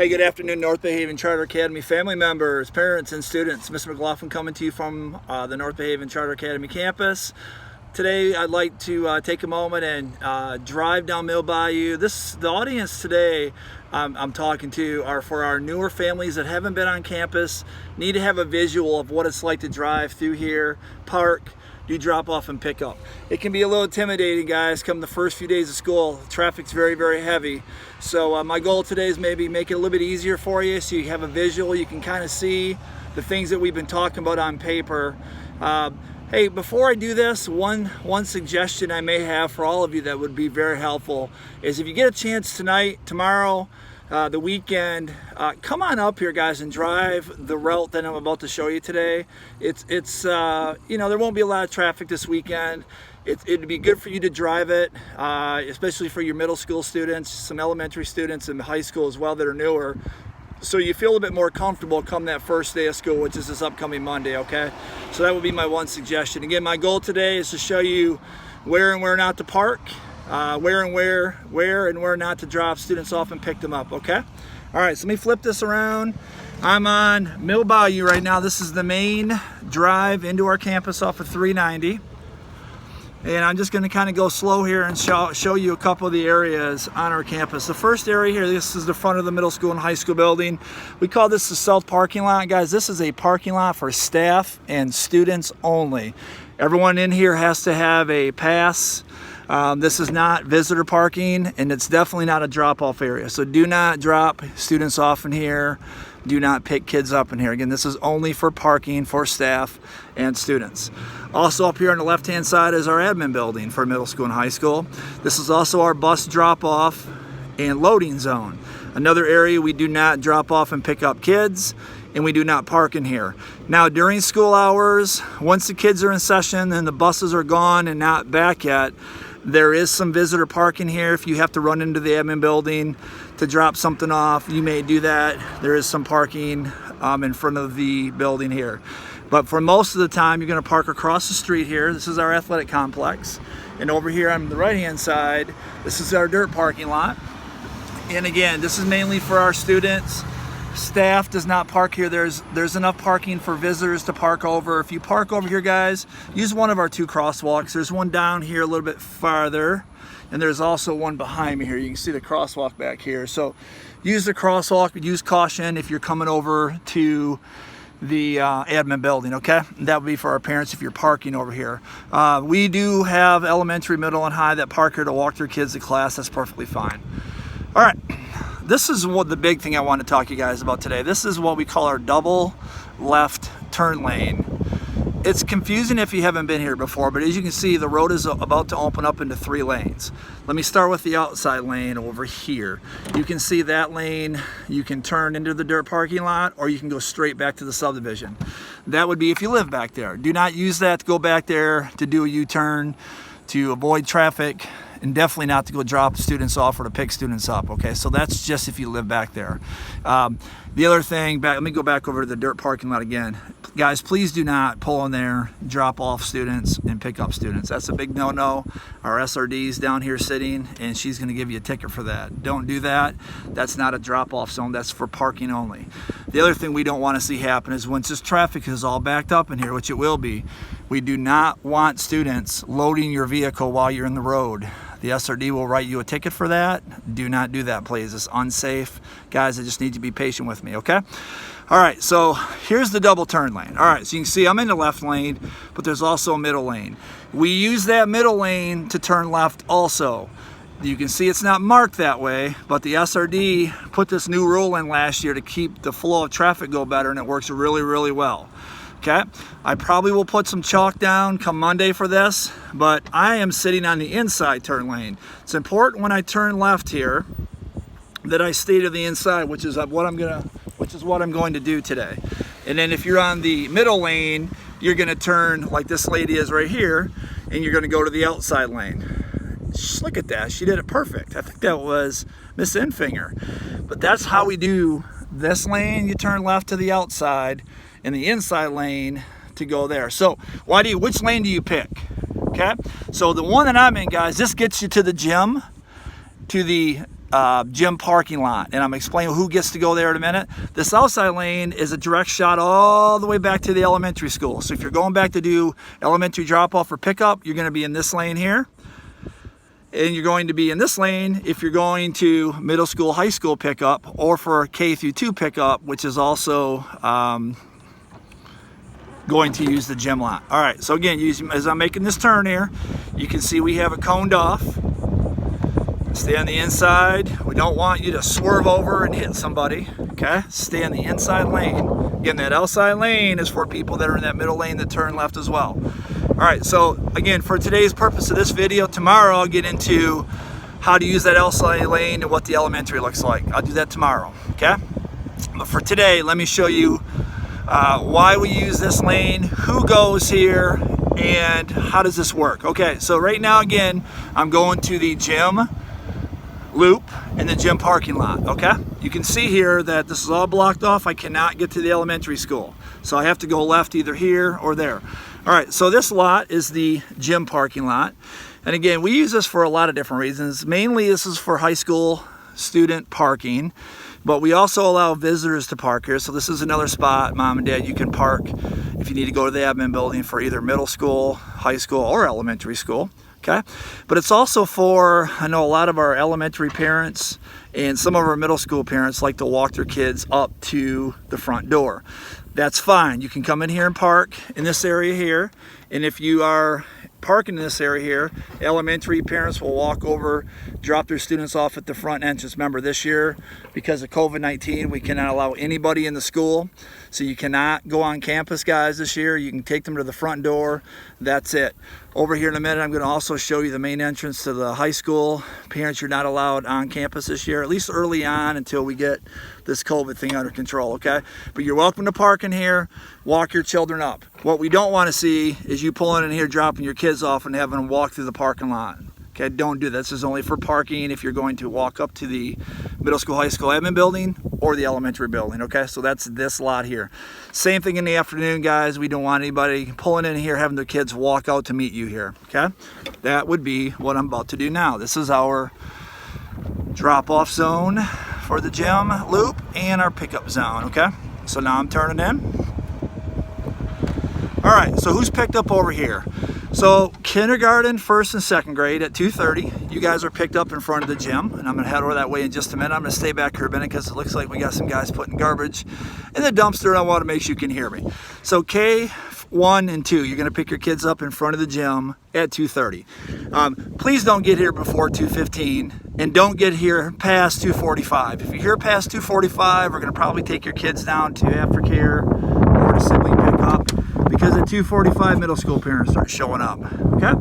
Hey, good afternoon, North Bay Haven Charter Academy family members, parents, and students. Mr. McLaughlin coming to you from the North Bay Haven Charter Academy campus. Today, I'd like to take a moment and drive down Mill Bayou. The audience today I'm talking to are for our newer families that haven't been on campus, need to have a visual of what it's like to drive through here, park, do drop off and pick up. It can be a little intimidating, guys, come the first few days of school. Traffic's very, very heavy. So my goal today is maybe make it a little bit easier for you so you have a visual, you can kind of see the things that we've been talking about on paper. Hey, before I do this, one suggestion I may have for all of you that would be very helpful is if you get a chance tonight, tomorrow, the weekend, come on up here, guys, and drive the route that I'm about to show you today. It's you know, there won't be a lot of traffic this weekend. It'd be good for you to drive it, especially for your middle school students, some elementary students, and high school as well that are newer. So you feel a bit more comfortable come that first day of school, which is this upcoming Monday, okay? So that would be my one suggestion. Again, my goal today is to show you where and where not to park, where and where not to drop students off and pick them up, okay? All right, so let me flip this around. I'm on Mill Bayou right now. This is the main drive into our campus off of 390. And I'm just going to kind of go slow here and show you a couple of the areas on our campus. The first area here, this is the front of the middle school and high school building. We call this the south parking lot. Guys, this is a parking lot for staff and students only. Everyone in here has to have a pass. This is not visitor parking, and it's definitely not a drop-off area. So do not drop students off in here. Do not pick kids up in here. Again, this is only for parking for staff and students. Also up here on the left-hand side is our admin building for middle school and high school. This is also our bus drop-off and loading zone. Another area we do not drop off and pick up kids, and we do not park in here. Now, during school hours, once the kids are in session and the buses are gone and not back yet, there is some visitor parking here. If you have to run into the admin building to drop something off, you may do that. There is some parking in front of the building here. But for most of the time, you're gonna park across the street here. This is our athletic complex. And over here on the right-hand side, this is our dirt parking lot. And again, this is mainly for our students. Staff does not park here. There's enough parking for visitors to park over. If you park over here, guys, use one of our two crosswalks. There's one down here a little bit farther, and there's also one behind me here. You can see the crosswalk back here. So use the crosswalk, but use caution if you're coming over to the admin building, okay? That would be for our parents if you're parking over here. We do have elementary, middle, and high that park here to walk their kids to class. That's perfectly fine. All right. This is what the big thing I want to talk to you guys about today. This is what we call our double left turn lane. It's confusing if you haven't been here before, but as you can see, the road is about to open up into 3 lanes. Let me start with the outside lane over here. You can see that lane. You can turn into the dirt parking lot, or you can go straight back to the subdivision. That would be if you live back there. Do not use that to go back there to do a U-turn, to avoid traffic, and definitely not to go drop students off or to pick students up, okay? So that's just if you live back there. The other thing, let me go back over to the dirt parking lot again. Guys, please do not pull in there, drop off students, and pick up students. That's a big no-no. Our SRD's down here sitting, and she's gonna give you a ticket for that. Don't do that. That's not a drop-off zone. That's for parking only. The other thing we don't wanna see happen is once this traffic is all backed up in here, which it will be, we do not want students loading your vehicle while you're in the road. The SRD will write you a ticket for that. Do not do that, please. It's unsafe. Guys, I just need to be patient with me, okay? All right, so here's the double turn lane. All right, so you can see I'm in the left lane, but there's also a middle lane. We use that middle lane to turn left also. You can see it's not marked that way, but the SRD put this new rule in last year to keep the flow of traffic go better, and it works really, really well. Okay, I probably will put some chalk down come Monday for this, but I am sitting on the inside turn lane. It's important when I turn left here that I stay to the inside, which is what I'm going to do today. And then if you're on the middle lane, you're gonna turn like this lady is right here, and you're gonna go to the outside lane. Look at that, she did it perfect. I think that was Miss Infinger. But that's how we do this lane. You turn left to the outside, and the inside lane to go there. So which lane do you pick? Okay, so the one that I'm in, guys, this gets you to the gym, to the gym parking lot, and I'm explaining who gets to go there in a minute. The south side lane is a direct shot all the way back to the elementary school. So if you're going back to do elementary drop-off or pickup, you're going to be in this lane here. And you're going to be in this lane if you're going to middle school, high school pickup, or for K through 2 pickup, which is also going to use the gym lot. All right, so again, as I'm making this turn here, you can see we have it coned off. Stay on the inside. We don't want you to swerve over and hit somebody, okay? Stay on the inside lane. Again, that outside lane is for people that are in that middle lane that turn left as well. All right, so again, for today's purpose of this video, tomorrow I'll get into how to use that outside lane and what the elementary looks like. I'll do that tomorrow, okay? But for today, let me show you why we use this lane, who goes here, and how does this work. Okay, so right now, again, I'm going to the gym loop in the gym parking lot, okay? You can see here that this is all blocked off. I cannot get to the elementary school. So I have to go left either here or there. All right, so this lot is the gym parking lot. And again, we use this for a lot of different reasons. Mainly this is for high school student parking, but we also allow visitors to park here. So this is another spot, mom and dad, you can park if you need to go to the admin building for either middle school, high school, or elementary school. Okay, but it's also for, I know a lot of our elementary parents and some of our middle school parents like to walk their kids up to the front door. That's fine. You can come in here and park in this area here, and if you are parking in this area here, elementary parents will walk over, drop their students off at the front entrance. Remember, this year, because of COVID-19, we cannot allow anybody in the school. So you cannot go on campus, guys, this year. You can take them to the front door. That's it. Over here in a minute, I'm going to also show you the main entrance to the high school. Parents, you're not allowed on campus this year, at least early on until we get this COVID thing under control, okay? But you're welcome to park in here, walk your children up. What we don't want to see is you pulling in here, dropping your kids off and having them walk through the parking lot. Okay, don't do that. This is only for parking if you're going to walk up to the middle school, high school admin building or the elementary building, okay? So that's this lot here. Same thing in the afternoon, guys. We don't want anybody pulling in here, having their kids walk out to meet you here, okay? That would be what I'm about to do now. This is our drop-off zone for the gym loop and our pickup zone, okay? So now I'm turning in. All right, so who's picked up over here? So kindergarten, first and second grade at 2:30, you guys are picked up in front of the gym, and I'm gonna head over that way in just a minute. I'm gonna stay back here a minute because it looks like we got some guys putting garbage in the dumpster, and I wanna make sure you can hear me. So K1 and 2, you're gonna pick your kids up in front of the gym at 2:30. Please don't get here before 2:15, and don't get here past 2:45. If you're here past 2:45, we're gonna probably take your kids down to aftercare or to sibling pickup, because at 2:45 middle school parents start showing up, okay?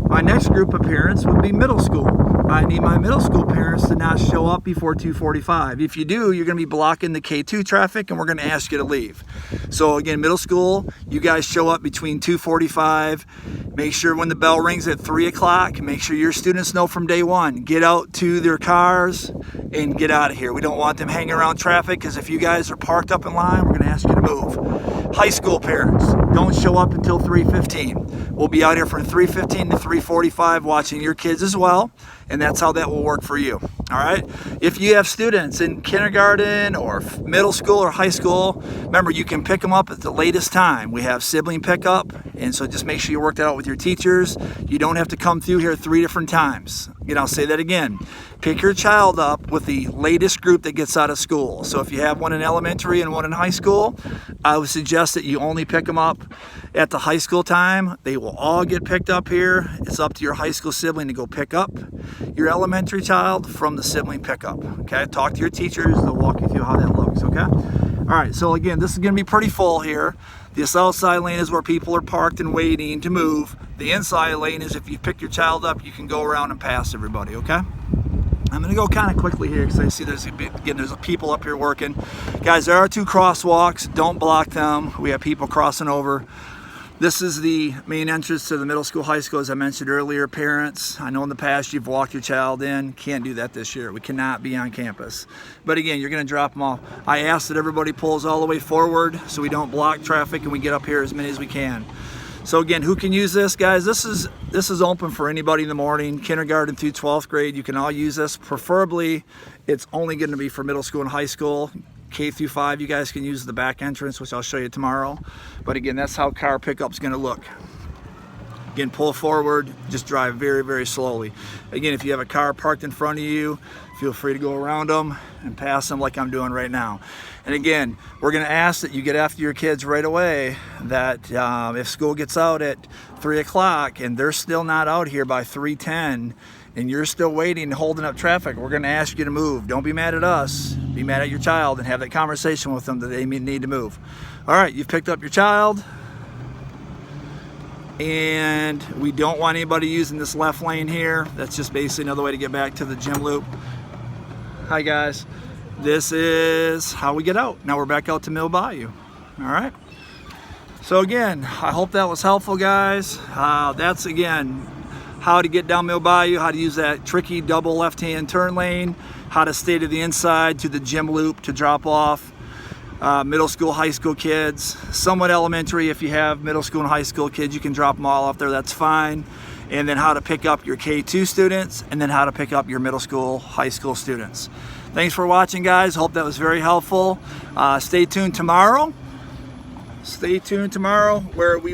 My next group of parents would be middle school. I need my middle school parents to not show up before 2:45. If you do, you're gonna be blocking the K2 traffic and we're gonna ask you to leave. So again, middle school, you guys show up between 2:45. Make sure when the bell rings at 3 o'clock, make sure your students know from day one, get out to their cars and get out of here. We don't want them hanging around traffic, because if you guys are parked up in line, we're gonna ask you to move. High school parents, don't show up until 3:15. We'll be out here from 3:15 to 3:45 watching your kids as well, and that's how that will work for you, all right? If you have students in kindergarten or middle school or high school, remember, you can pick them up at the latest time. We have sibling pickup, and so just make sure you work that out with your teachers. You don't have to come through here 3 different times. Again, I'll say that again. Pick your child up with the latest group that gets out of school. So if you have one in elementary and one in high school, I would suggest that you only pick them up at the high school time. They will all get picked up here. It's up to your high school sibling to go pick up your elementary child from the sibling pickup, okay? Talk to your teachers. They'll walk you through how that looks, okay? All right, so again, this is gonna be pretty full here. This outside lane is where people are parked and waiting to move. The inside lane is if you pick your child up, you can go around and pass everybody, okay? I'm gonna go kind of quickly here because I see there's people up here working. Guys, there are 2 crosswalks. Don't block them. We have people crossing over. This is the main entrance to the middle school, high school, as I mentioned earlier. Parents, I know in the past you've walked your child in. Can't do that this year. We cannot be on campus. But again, you're gonna drop them off. I ask that everybody pulls all the way forward so we don't block traffic and we get up here as many as we can. So again, who can use this, guys? This is open for anybody in the morning, kindergarten through 12th grade. You can all use this. Preferably, it's only going to be for middle school and high school. K through 5, you guys can use the back entrance, which I'll show you tomorrow. But again, that's how car pickup's going to look. Again, pull forward, just drive very, very slowly. Again, if you have a car parked in front of you, feel free to go around them and pass them like I'm doing right now. And again, we're going to ask that you get after your kids right away, that if school gets out at 3 o'clock and they're still not out here by 3:10 and you're still waiting, holding up traffic, we're going to ask you to move. Don't be mad at us. Be mad at your child and have that conversation with them that they need to move. All right, you've picked up your child. And we don't want anybody using this left lane here. That's just basically another way to get back to the gym loop. Hi guys, this is how we get out. Now we're back out to Mill Bayou. All right. So again, I hope that was helpful, guys. That's again how to get down Mill Bayou, how to use that tricky double left-hand turn lane, how to stay to the inside to the gym loop to drop off. Middle school, high school kids, somewhat elementary. If you have middle school and high school kids, you can drop them all off there, that's fine. And then how to pick up your K2 students, and then how to pick up your middle school, high school students. Thanks for watching, guys. Hope that was very helpful. Stay tuned tomorrow. Stay tuned tomorrow where we